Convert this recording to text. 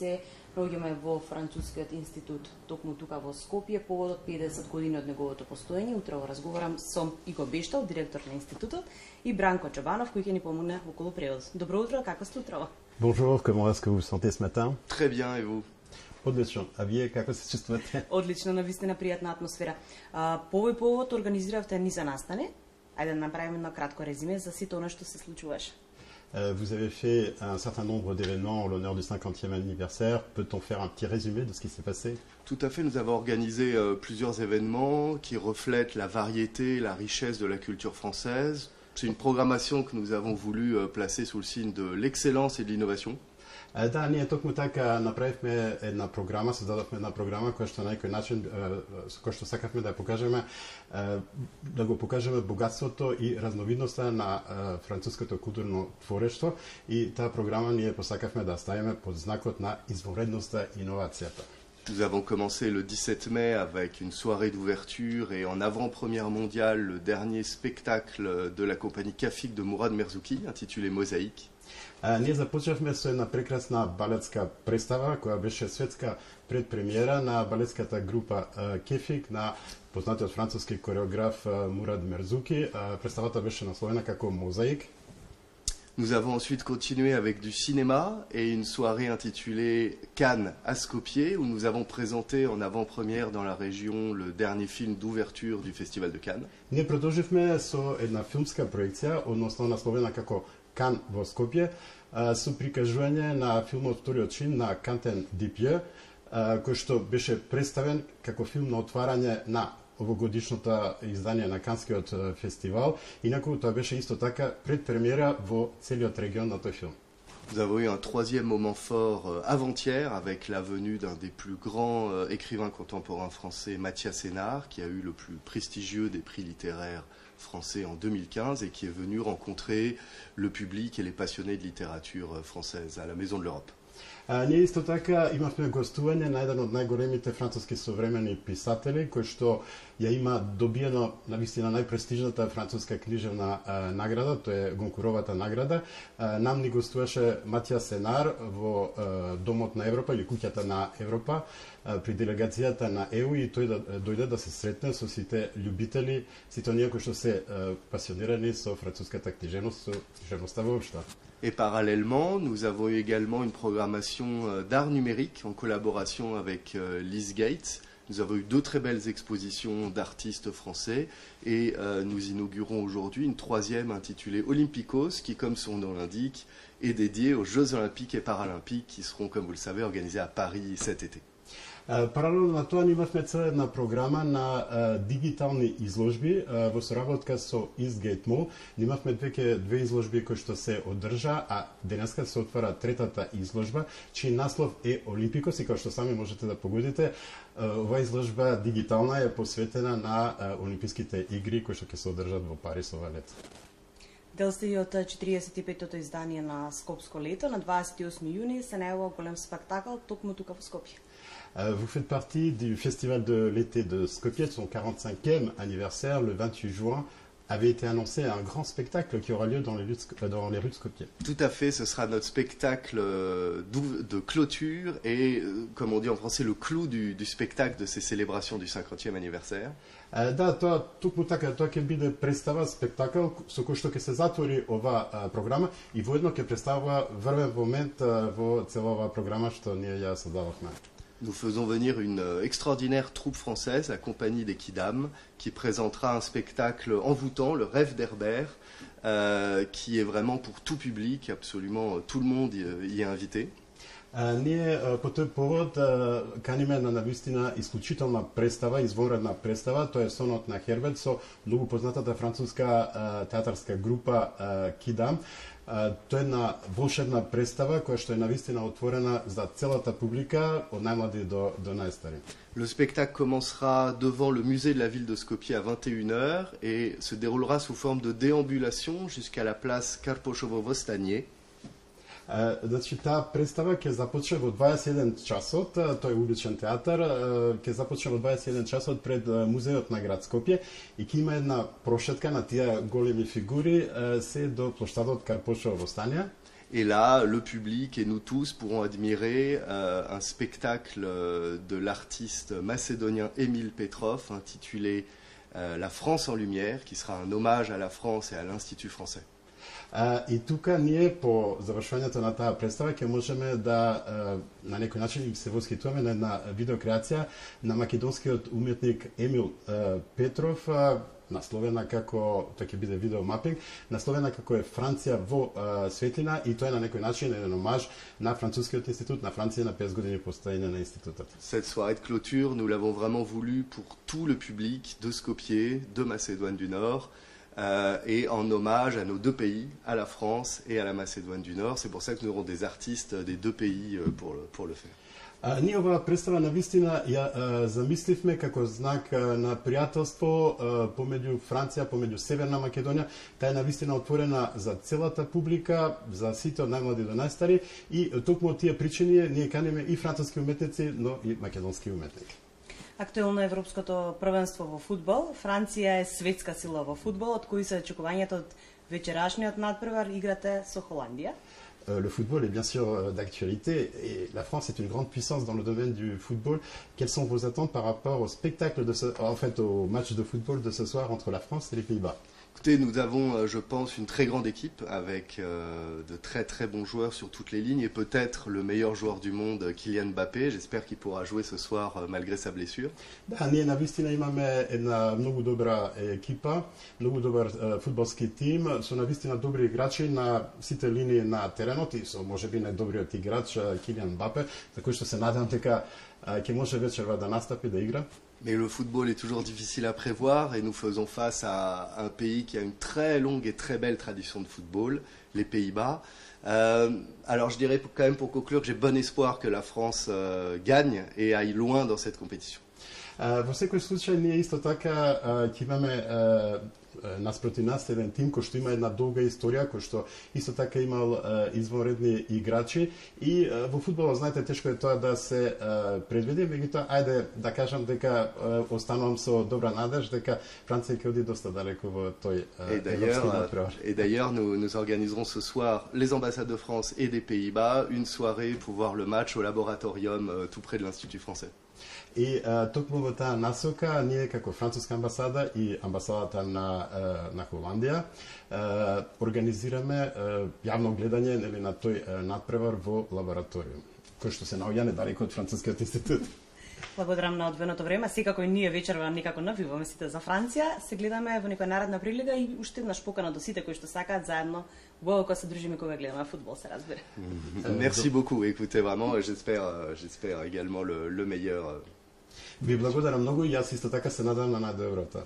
се проѓаме во Францускиот институт токму тука во Скопје поводот 50 години од неговото постоење. Утре разговарам со Иго Бештал, директор на институтот, и Бранко Чобанов, кој ќе ни помогне околу превоз. Добро утро, како сте утрово? Bonjour, comment est-ce que vous vous sentez ce matin? Très bien, et vous? Отлично. А вие како се чувствате? Одлично, навистина пријатна атмосфера. По овој повод организиравте низа настани. Ајде да направиме едно кратко резиме за сите она што се случуваше. Vous avez fait un certain nombre d'événements en l'honneur du 50e anniversaire. Peut-on faire un petit résumé de ce qui s'est passé? Tout à fait, nous avons organisé plusieurs événements qui reflètent la variété et la richesse de la culture française. C'est une programmation que nous avons voulu placer sous le signe de l'excellence et de l'innovation. Да, ние токму така направивме една програма, создадовме една програма која што на некој начин со која што сакавме да покажеме да го покажеме богатството и разновидноста на француското културно творештво и таа програма ние посакавме да ставиме под знакот на извонредноста и иновацијата. Nous avons commencé le 17 mai avec une soirée d'ouverture et en avant-première mondiale le dernier spectacle de la compagnie Kafik de Mourad Merzouki intitulé Mosaïque. Ние започнавме со една прекрасна балетска представа која беше светска предпремиера на балетската група Кефик на познатиот француски кореограф Мурад Мерзуки. Представата беше насловена како Мозаик. Nous avons ensuite continué avec du cinéma et une soirée intitulée Cannes à Skopje où nous avons présenté en avant-première dans la région le dernier film d'ouverture du Festival de Cannes. Ние продолживме со една филмска проекција, односно насловена како Кан во Скопје, со прикажување на филмот вториот чин на Кантен Дипје, кој што беше представен како филм на отварање на овогодишното издание на Канскиот фестивал, инаку тоа беше исто така предпремиера во целиот регион на тој филм. Nous avons eu un troisième moment fort avant-hier avec la venue d'un des plus grands écrivains contemporains français, Mathias Sénard, qui a eu le plus prestigieux des prix littéraires français en 2015 et qui est venu rencontrer le public et les passionnés de littérature française à la Maison de l'Europe. Ние исто така имавме гостување на еден од најголемите француски современи писатели, кој што ја има добиено навистина најпрестижната француска книжевна награда, тоа е Гонкуровата награда. Нам ни гостуваше Матиас Сенар во Домот на Европа или Куќата на Европа при делегацијата на ЕУ и тој дојде да се сретне со сите љубители, сите оние кои што се пасионирани со француската книжевност, со книжевноста воопшто. Et parallèlement, nous avons eu également une programmation d'art numérique en collaboration avec Lise Gates. Nous avons eu 2 très belles expositions d'artistes français et nous inaugurons aujourd'hui une 3e intitulée Olympikos qui, comme son nom l'indique, est dédiée aux Jeux Olympiques et Paralympiques qui seront, comme vous le savez, organisés à Paris cet été. Паралелно на тоа имавме цела една програма на дигитални изложби во соработка со Eastgate Mall. Имавме две изложби кои што се одржа, а денеска се отвара третата изложба, чиј наслов е Олимпикос и како што сами можете да погодите, оваа изложба дигитална е посветена на Олимписките игри кои што ќе се одржат во Париз ова лето. Дел сте и од 45-тото издание на Скопско лето. На 28 јуни се најавува голем спектакл токму тука во Скопје. Vous faites partie du Festival de l'été de Skopje, son 45e anniversaire, le 28 juin, avait été annoncé un grand spectacle qui aura lieu dans les rues de Skopje. Tout à fait, ce sera notre spectacle de clôture et, comme on dit en français, le clou du spectacle de ces célébrations du 50e anniversaire. Да, тоа токму така, тоа ќе биде представа спектакл со кој што ќе се затвори ова програма и воедно ќе представува врвен момент во цела оваа програма што ние ја создававме. Nous faisons venir une extraordinaire troupe française, la compagnie des Kidam, qui présentera un spectacle envoûtant, le Rêve d'Herbert, qui est vraiment pour tout public, absolument tout le monde y est invité. Ние по тој повод каниме на навистина исклучителна представа, извонредна представа, тоа е Сонот на Херберт со многу познатата француска театарска група Кидам. Тоа е една волшебна представа која што е навистина отворена за целата публика, од најмлади до најстари. Le spectacle commencera devant le musée de la ville de Skopje à 21h et se déroulera sous forme de déambulation jusqu'à la place Karposhovo-Vostanie. Значи, таа представа ќе започне во 21 часот, тој е уличен театар, ќе започне во 21 часот пред музеот на град Скопје и ќе има една прошетка на тие големи фигури се до плоштадот Карпошово Востанија. Et là, le public et nous tous pourrons admirer un spectacle de l'artiste macédonien Emil Petrov intitulé La France en lumière, qui sera un hommage à la France et à l'Institut français. И тука ние по завршувањето на таа представа ќе можеме да на некој начин се восхитуваме на една видеокреација на македонскиот уметник Емил Петров, насловена како, тоа ќе биде видеомапинг, насловена како е Франција во светлина, и тоа е на некој начин еден омаж на францускиот институт на Франција на 5 години постоење на институтот. Cette soirée de clôture, nous l'avons vraiment voulu pour tout le public de Skopje, de Macédoine du Nord, et en hommage à nos deux pays, à la France et à la Macédoine du Nord. C'est pour ça que nous aurons des artistes des deux pays pour le faire. Ние оваа представа на вистина ја замисливме како знак на пријателство помеѓу Франција, помеѓу Северна Македонија. Таа е на вистина отворена за целата публика, за сите од најмлади до најстари, и токму од тие причини ние каниме и француски уметници, но и македонски уметници. Актуелно е европското првенство во фудбал. Франција е светска сила во фудбал. Од кои се очекувањата од вечерашниот надпревар играте со Холандија? Le football est bien sûr d'actualité et la France est une grande puissance dans le domaine du football. Quelles sont vos attentes par rapport au spectacle au match de football de ce soir entre la France et les Pays-Bas? Écoutez, nous avons, je pense, une très grande équipe avec de très très bons joueurs sur toutes les lignes et peut-être le meilleur joueur du monde, Kylian Mbappé. J'espère qu'il pourra jouer ce soir malgré sa blessure. Да, ние навистина имаме една многу добра екипа, многу добар фудбалски тим, со навистина добри играчи на сите линии на теренот и со можеби најдобриот играч Килиан Мбапе, за кој што се надевам дека ќе може вечерва да настапи да игра. Mais le football est toujours difficile à prévoir et nous faisons face à un pays qui a une très longue et très belle tradition de football, les Pays-Bas. Alors je dirais quand même pour conclure que j'ai bon espoir que la France gagne et aille loin dans cette compétition. Во секој случај ние исто така ќе имаме наспроти нас еден тим кој што има една долга историја, кој што исто така имал извонредни играчи и во фудбалот знаете тешко е тоа да се предвиди, меѓутоа ајде да кажам дека останувам со добра надеж дека Франција ќе оди доста далеко во тој европски надпревар. Et d'ailleurs nous organiserons ce soir les ambassades de France et des Pays-Bas une soirée pour voir le match au laboratorium tout près de l'Institut français. И токму во таа насока ние како француска амбасада и амбасадата на Холандија организираме јавно гледање на тој надпревар во лабораториум, кој што се наоѓа недалеко од францускиот институт. Благодарам на одвоеното време. Секако и ние вечерва некако навиваме сите за Франција. Се гледаме во некоја наредна прилика и уште еднаш покана до сите кои што сакаат заедно убаво кога се дружиме кога гледаме фудбал, се разбере. Merci beaucoup. Écoutez, vraiment, j'espère également le meilleur. Ви благодарам многу и јас исто така се надевам на најдоброто.